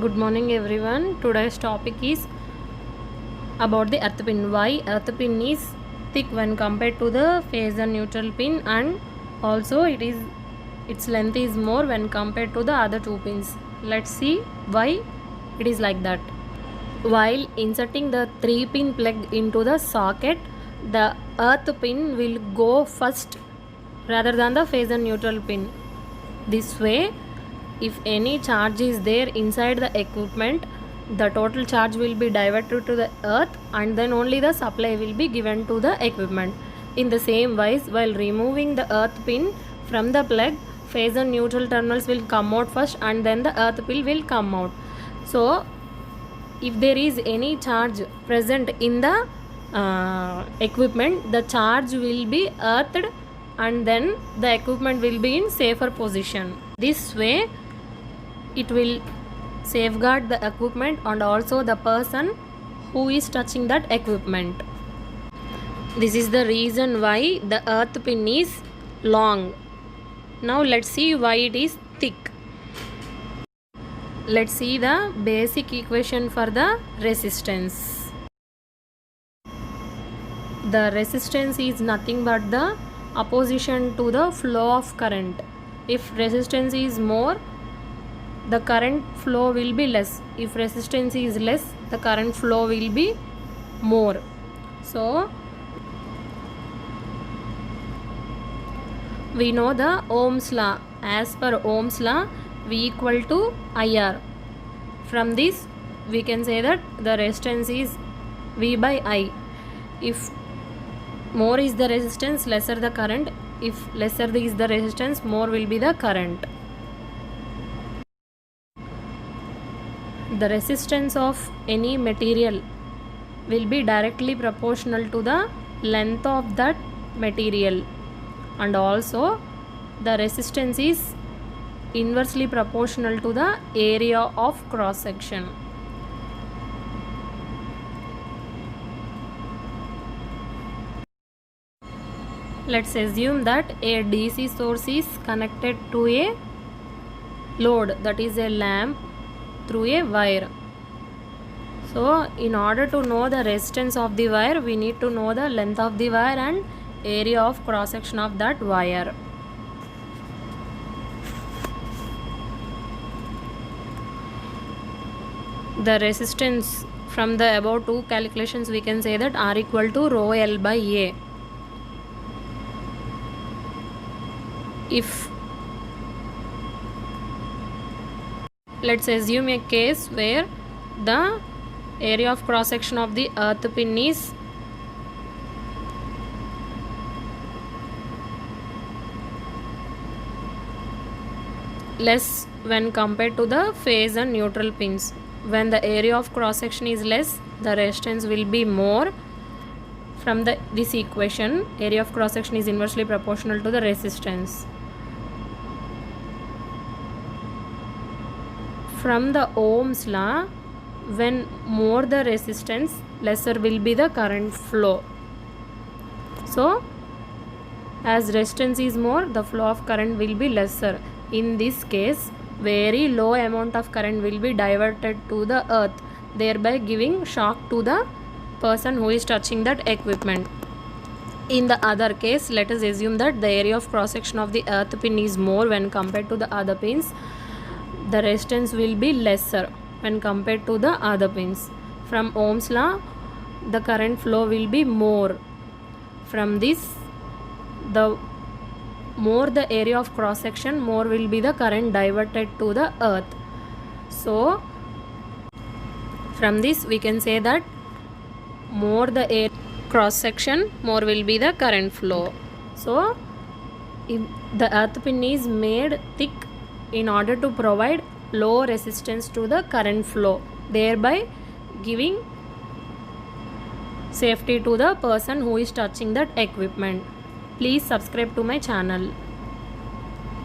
Good morning everyone. Today's topic is about the earth pin. Why earth pin is thick when compared to the phasor neutral pin, and also its length is more when compared to the other two pins. Let's see why it is like that. While inserting the 3-pin plug into the socket, the earth pin will go first rather than the phasor neutral pin. This way, if any charge is there inside the equipment, the total charge will be diverted to the earth, and then only the supply will be given to the equipment. In the same wise, while removing the earth pin from the plug, phasor neutral terminals will come out first and then the earth pin will come out. So if there is any charge present in the equipment, the charge will be earthed and then the equipment will be in safer position. This way it will safeguard the equipment and also the person who is touching that equipment. This is the reason why the earth pin is long. Now let's see why it is thick. Let's see the basic equation for the resistance. The resistance is nothing but the opposition to the flow of current. If resistance is more, the current flow will be less. If resistance is less, the current flow will be more. So we know the Ohm's law. As per Ohm's law, V equal to IR. From this we can say that the resistance is V by I. If more is the resistance, lesser the current. If lesser is the resistance, more will be the current. The resistance of any material will be directly proportional to the length of that material, and also the resistance is inversely proportional to the area of cross section. Let's assume that a DC source is connected to a load, that is a lamp, through a wire. So in order to know the resistance of the wire, we need to know the length of the wire and area of cross section of that wire. The resistance from the above two calculations, we can say that R equal to rho L by A. If let's assume a case where the area of cross section of the earth pin is less when compared to the phase and neutral pins. When the area of cross section is less, the resistance will be more. From this equation, area of cross section is inversely proportional to the resistance. From the Ohm's law, when more the resistance, lesser will be the current flow. So as resistance is more, the flow of current will be lesser. In this case, very low amount of current will be diverted to the earth, thereby giving shock to the person who is touching that equipment. In the other case, let us assume that the area of cross section of the earth pin is more when compared to the other pins. The resistance will be lesser when compared to the other pins. From Ohm's law, the current flow will be more. From this, the more the area of cross section, more will be the current diverted to the earth. So from this we can say that more the area cross section, more will be the current flow. So if the earth pin is made thick in order to provide low resistance to the current flow, thereby giving safety to the person who is touching that equipment. Please subscribe to my channel.